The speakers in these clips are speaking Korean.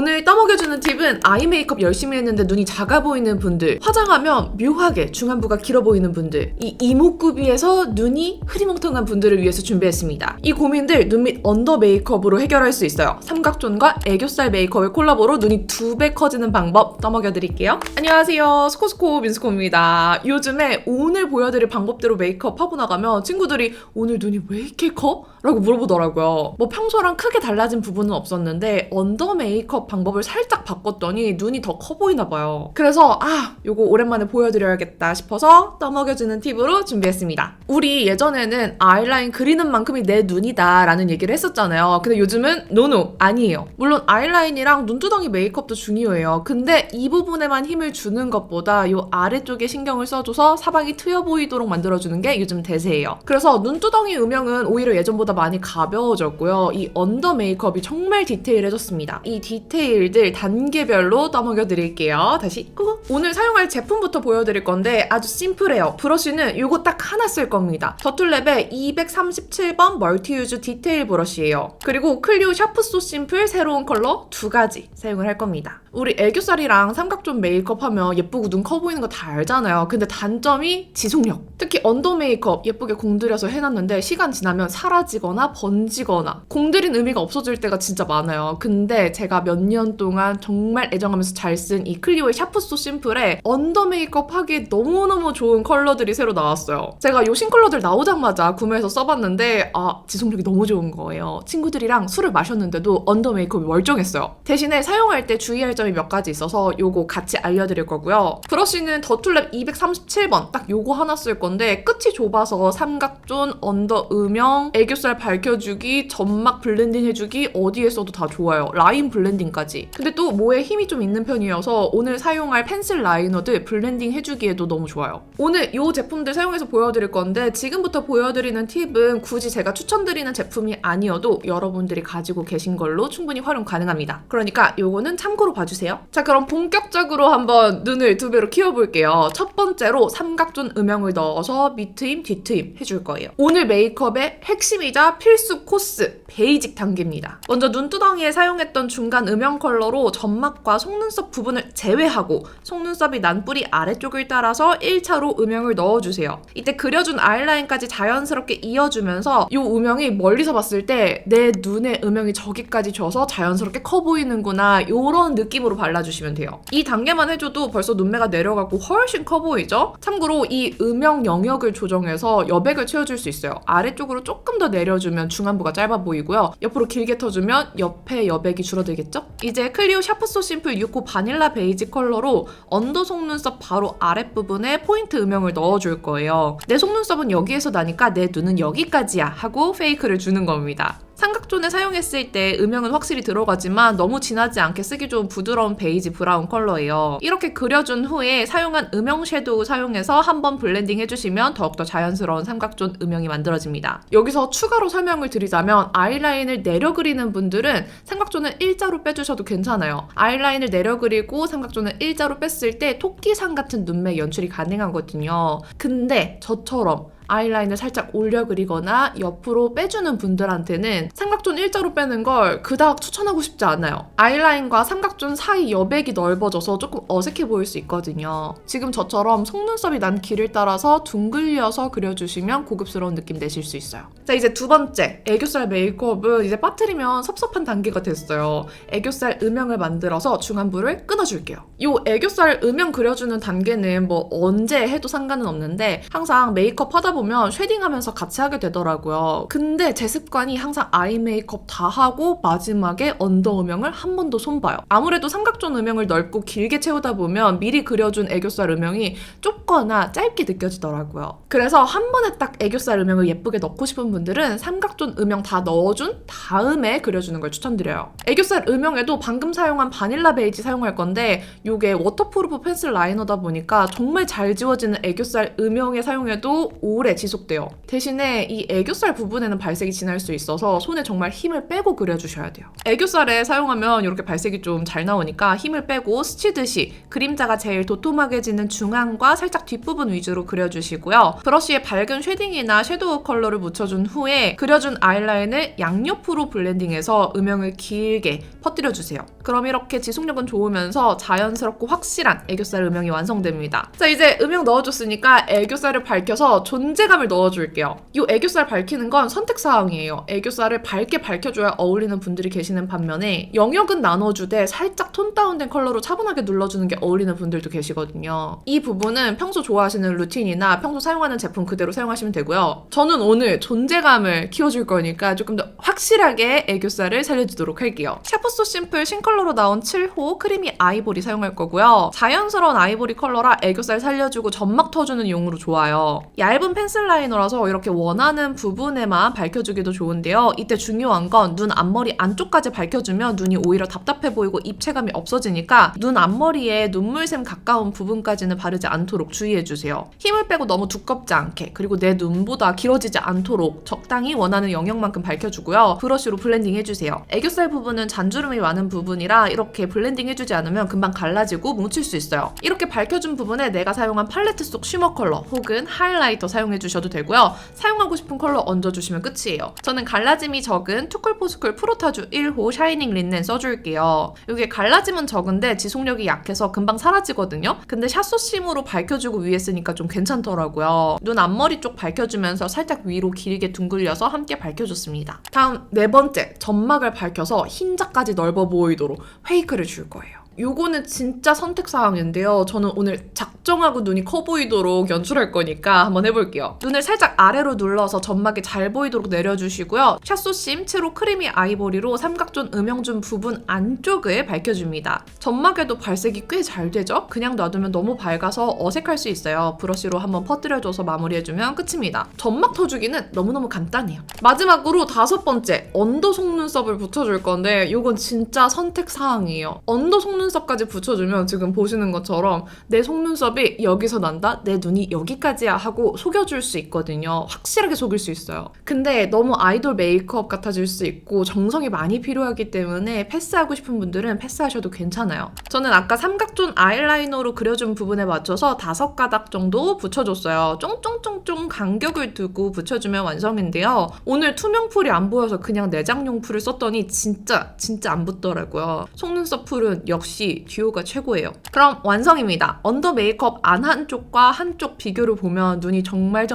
오늘 떠먹여주는 팁은 아이 메이크업 열심히 했는데 눈이 작아 보이는 분들, 화장하면 묘하게 중안부가 길어 보이는 분들, 이 이목구비에서 눈이 흐리멍텅한 분들을 위해서 준비했습니다. 이 고민들 눈 밑 언더 메이크업으로 해결할 수 있어요. 삼각존과 애교살 메이크업의 콜라보로 눈이 2배 커지는 방법 떠먹여드릴게요. 안녕하세요, 스코스코 민스코입니다. 요즘에 오늘 보여드릴 방법대로 메이크업 하고 나가면 친구들이 오늘 눈이 왜 이렇게 커? 라고 물어보더라고요. 뭐 평소랑 크게 달라진 부분은 없었는데 언더 메이크업 방법을 살짝 바꿨더니 눈이 더 커 보이나 봐요. 그래서 요거 오랜만에 보여드려야겠다 싶어서 떠먹여주는 팁으로 준비했습니다. 우리 예전에는 아이라인 그리는 만큼이 내 눈이다 라는 얘기를 했었잖아요. 근데 요즘은 노노 아니에요. 물론 아이라인이랑 눈두덩이 메이크업도 중요해요. 근데 이 부분에만 힘을 주는 것보다 요 아래쪽에 신경을 써줘서 사방이 트여 보이도록 만들어주는 게 요즘 대세예요. 그래서 눈두덩이 음영은 오히려 예전보다 많이 가벼워졌고요. 이 언더 메이크업이 정말 디테일해졌습니다. 이 디테일들 단계별로 떠먹여드릴게요. 다시 꾹! 오늘 사용할 제품부터 보여드릴 건데 아주 심플해요. 브러쉬는 이거 딱 하나 쓸 겁니다. 더툴랩의 237번 멀티유즈 디테일 브러쉬예요. 그리고 클리오 샤프소 심플 새로운 컬러 2가지 사용을 할 겁니다. 우리 애교살이랑 삼각존 메이크업 하면 예쁘고 눈 커 보이는 거 다 알잖아요. 근데 단점이 지속력. 특히 언더 메이크업 예쁘게 공들여서 해놨는데 시간 지나면 사라지거나 번지거나 공들인 의미가 없어질 때가 진짜 많아요. 근데 제가 몇 년 동안 정말 애정하면서 잘 쓴 이 클리오의 샤프소 심플에 언더 메이크업 하기에 너무너무 좋은 컬러들이 새로 나왔어요. 제가 요 신컬러들 나오자마자 구매해서 써봤는데 지속력이 너무 좋은 거예요. 친구들이랑 술을 마셨는데도 언더 메이크업이 멀쩡했어요. 대신에 사용할 때 주의할 점이 몇 가지 있어서 요거 같이 알려드릴 거고요. 브러쉬는 더툴랩 237번 딱 요거 하나 쓸 건데 끝이 좁아서 삼각존, 언더 음영, 애교살 밝혀주기, 점막 블렌딩 해주기 어디에 써도 다 좋아요. 라인 블렌딩까지. 근데 또 모에 힘이 좀 있는 편이어서 오늘 사용할 펜슬 라이너들 블렌딩 해주기에도 너무 좋아요. 오늘 요 제품들 사용해서 보여드릴 건데 지금부터 보여드리는 팁은 굳이 제가 추천드리는 제품이 아니어도 여러분들이 가지고 계신 걸로 충분히 활용 가능합니다. 그러니까 요거는 참고로 봐주세요. 자, 그럼 본격적으로 한번 눈을 2배로 키워볼게요. 첫 번째로 삼각존 음영을 넣어서 밑트임, 뒤트임 해줄 거예요. 오늘 메이크업의 핵심이자 필수 코스, 베이직 단계입니다. 먼저 눈두덩이에 사용했던 중간 음영 컬러로 점막과 속눈썹 부분을 제외하고 속눈썹이 난 뿌리 아래쪽을 따라서 1차로 음영을 넣어주세요. 이때 그려준 아이라인까지 자연스럽게 이어주면서 이 음영이 멀리서 봤을 때 내 눈의 음영이 저기까지 줘서 자연스럽게 커 보이는구나 이런 느낌으로 발라주시면 돼요. 이 단계만 해줘도 벌써 눈매가 내려가고 훨씬 커 보이죠? 참고로 이 음영 영역을 조정해서 여백을 채워줄 수 있어요. 아래쪽으로 조금 더 내려주면 중안부가 짧아 보이고요. 옆으로 길게 터주면 옆에 여백이 줄어들겠죠? 이제 클리오 샤프소 심플 6호 바닐라 베이지 컬러로 언더 속눈썹 바로 아랫부분에 포인트 음영을 넣어줄 거예요. 내 속눈썹은 여기에서 나니까 내 눈은 여기까지야 하고 페이크를 주는 겁니다. 삼각존에 사용했을 때 음영은 확실히 들어가지만 너무 진하지 않게 쓰기 좋은 부드러운 베이지 브라운 컬러예요. 이렇게 그려준 후에 사용한 음영 섀도우 사용해서 한번 블렌딩 해주시면 더욱더 자연스러운 삼각존 음영이 만들어집니다. 여기서 추가로 설명을 드리자면 아이라인을 내려 그리는 분들은 삼각존을 일자로 빼주셔도 괜찮아요. 아이라인을 내려 그리고 삼각존을 일자로 뺐을 때 토끼상 같은 눈매 연출이 가능하거든요. 근데 저처럼 아이라인을 살짝 올려 그리거나 옆으로 빼주는 분들한테는 삼각존 일자로 빼는 걸 그닥 추천하고 싶지 않아요. 아이라인과 삼각존 사이 여백이 넓어져서 조금 어색해 보일 수 있거든요. 지금 저처럼 속눈썹이 난 길을 따라서 둥글려서 그려주시면 고급스러운 느낌 내실 수 있어요. 자, 이제 두 번째, 애교살 메이크업은 이제 빠뜨리면 섭섭한 단계가 됐어요. 애교살 음영을 만들어서 중안부를 끊어줄게요. 이 애교살 음영 그려주는 단계는 뭐 언제 해도 상관은 없는데 항상 메이크업 하다 보면 쉐딩하면서 같이 하게 되더라고요. 근데 제 습관이 항상 아이 메이크업 다 하고 마지막에 언더 음영을 한 번 더 손봐요. 아무래도 삼각존 음영을 넓고 길게 채우다 보면 미리 그려준 애교살 음영이 좁거나 짧게 느껴지더라고요. 그래서 한 번에 딱 애교살 음영을 예쁘게 넣고 싶은 분들은 삼각존 음영 다 넣어준 다음에 그려주는 걸 추천드려요. 애교살 음영에도 방금 사용한 바닐라 베이지 사용할 건데 이게 워터프루프 펜슬 라이너다 보니까 정말 잘 지워지는 애교살 음영에 사용해도 오래 오래 지속돼요. 대신에 이 애교살 부분에는 발색이 진할 수 있어서 손에 정말 힘을 빼고 그려주셔야 돼요. 애교살에 사용하면 이렇게 발색이 좀 잘 나오니까 힘을 빼고 스치듯이 그림자가 제일 도톰하게 지는 중앙과 살짝 뒷부분 위주로 그려주시고요. 브러쉬에 밝은 쉐딩이나 섀도우 컬러를 묻혀준 후에 그려준 아이라인을 양옆으로 블렌딩해서 음영을 길게 퍼뜨려주세요. 그럼 이렇게 지속력은 좋으면서 자연스럽고 확실한 애교살 음영이 완성됩니다. 자, 이제 음영 넣어줬으니까 애교살을 밝혀서 존재감을 넣어줄게요. 이 애교살 밝히는 건 선택사항이에요. 애교살을 밝게 밝혀줘야 어울리는 분들이 계시는 반면에 영역은 나눠주되 살짝 톤 다운된 컬러로 차분하게 눌러주는 게 어울리는 분들도 계시거든요. 이 부분은 평소 좋아하시는 루틴이나 평소 사용하는 제품 그대로 사용하시면 되고요. 저는 오늘 존재감을 키워줄 거니까 조금 더 확실하게 애교살을 살려주도록 할게요. 샤프소 심플 신컬러로 나온 7호 크리미 아이보리 사용할 거고요. 자연스러운 아이보리 컬러라 애교살 살려주고 점막 터주는 용으로 좋아요. 얇은 펜슬 라이너라서 이렇게 원하는 부분에만 밝혀주기도 좋은데요. 이때 중요한 건 눈 앞머리 안쪽까지 밝혀주면 눈이 오히려 답답해 보이고 입체감이 없어지니까 눈 앞머리에 눈물샘 가까운 부분까지는 바르지 않도록 주의해주세요. 힘을 빼고 너무 두껍지 않게, 그리고 내 눈보다 길어지지 않도록 적당히 원하는 영역만큼 밝혀주고요. 브러쉬로 블렌딩 해주세요. 애교살 부분은 잔주름이 많은 부분이라 이렇게 블렌딩 해주지 않으면 금방 갈라지고 뭉칠 수 있어요. 이렇게 밝혀준 부분에 내가 사용한 팔레트 속 쉬머 컬러 혹은 하이라이터 사용해주셔도 되고요. 사용하고 싶은 컬러 얹어주시면 끝이에요. 저는 갈라짐이 적은 투쿨포스쿨 프로타주 1호 샤이닝 린넨 써줄게요. 이게 갈라짐은 적은데 지속력이 약해서 금방 사라지거든요. 근데 샷소심으로 밝혀주고 위에 쓰니까 좀 괜찮더라고요. 눈 앞머리 쪽 밝혀주면서 살짝 위로 길게 둥글려서 함께 밝혀줬습니다. 다음 네 번째, 점막을 밝혀서 흰자까지 넓어 보이도록 페이크를 줄 거예요. 요거는 진짜 선택사항인데요. 저는 오늘 작정하고 눈이 커 보이도록 연출할 거니까 한번 해볼게요. 눈을 살짝 아래로 눌러서 점막이 잘 보이도록 내려주시고요. 샷소심 7호 크리미 아이보리로 삼각존 음영준 부분 안쪽을 밝혀줍니다. 점막에도 발색이 꽤 잘 되죠? 그냥 놔두면 너무 밝아서 어색할 수 있어요. 브러쉬로 한번 퍼뜨려줘서 마무리해주면 끝입니다. 점막 터주기는 너무너무 간단해요. 마지막으로 다섯 번째, 언더 속눈썹을 붙여줄 건데 요건 진짜 선택사항이에요. 언더 속눈썹까지 붙여주면 지금 보시는 것처럼 내 속눈썹이 여기서 난다? 내 눈이 여기까지야 하고 속여줄 수 있거든요. 확실하게 속일 수 있어요. 근데 너무 아이돌 메이크업 같아질 수 있고 정성이 많이 필요하기 때문에 패스하고 싶은 분들은 패스하셔도 괜찮아요. 저는 아까 삼각존 아이라이너로 그려준 부분에 맞춰서 5가닥 정도 붙여줬어요. 쫑쫑쫑쫑 간격을 두고 붙여주면 완성인데요. 오늘 투명 풀이 안 보여서 그냥 내장용 풀을 썼더니 진짜 안 붙더라고요. 속눈썹 풀은 역시 듀오가 최고예요. 그럼 완성입니다. 언더 메이크업 안 한쪽과 한쪽 비교를 보면 눈이 정말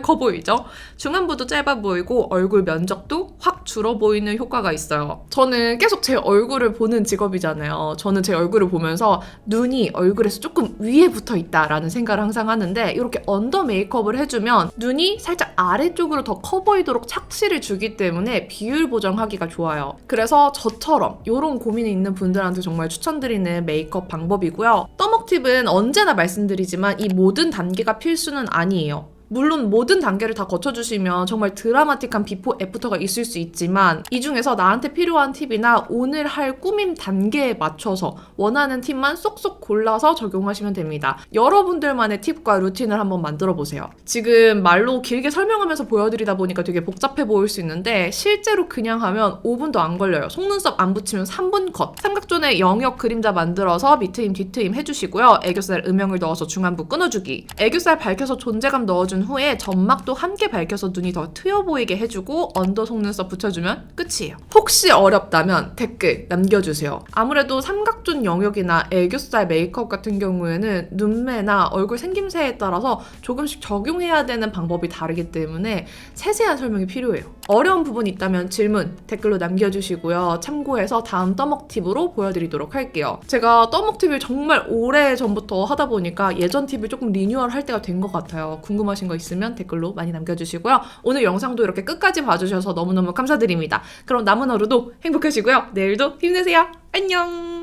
커 보이죠? 중안부도 짧아 보이고 얼굴 면적도 확 줄어 보이는 효과가 있어요. 저는 계속 제 얼굴을 보는 직업이잖아요. 저는 제 얼굴을 보면서 눈이 얼굴에서 조금 위에 붙어 있다라는 생각을 항상 하는데 이렇게 언더 메이크업을 해주면 눈이 살짝 아래쪽으로 더 커 보이도록 착시를 주기 때문에 비율 보정하기가 좋아요. 그래서 저처럼 이런 고민이 있는 분들한테 정말 추천드리는 메이크업 방법이고요. 떠먹 팁은 언제나 말씀드리지만 이 모든 단계가 필수는 아니에요. 물론 모든 단계를 다 거쳐주시면 정말 드라마틱한 비포 애프터가 있을 수 있지만 이 중에서 나한테 필요한 팁이나 오늘 할 꾸밈 단계에 맞춰서 원하는 팁만 쏙쏙 골라서 적용하시면 됩니다. 여러분들만의 팁과 루틴을 한번 만들어 보세요. 지금 말로 길게 설명하면서 보여드리다 보니까 되게 복잡해 보일 수 있는데 실제로 그냥 하면 5분도 안 걸려요. 속눈썹 안 붙이면 3분 컷. 삼각존에 영역 그림자 만들어서 밑트임 뒤트임 해주시고요. 애교살 음영을 넣어서 중안부 끊어주기. 애교살 밝혀서 존재감 넣어준 후에 점막도 함께 밝혀서 눈이 더 트여 보이게 해주고 언더 속눈썹 붙여주면 끝이에요. 혹시 어렵다면 댓글 남겨주세요. 아무래도 삼각존 영역이나 애교살 메이크업 같은 경우에는 눈매나 얼굴 생김새에 따라서 조금씩 적용해야 되는 방법이 다르기 때문에 세세한 설명이 필요해요. 어려운 부분이 있다면 질문 댓글로 남겨주시고요. 참고해서 다음 떠먹 팁으로 보여드리도록 할게요. 제가 떠먹 팁을 정말 오래 전부터 하다 보니까 예전 팁을 조금 리뉴얼 할 때가 된 것 같아요. 궁금하신 거 있으면 댓글로 많이 남겨주시고요. 오늘 영상도 이렇게 끝까지 봐주셔서 너무너무 감사드립니다. 그럼 남은 하루도 행복하시고요. 내일도 힘내세요. 안녕!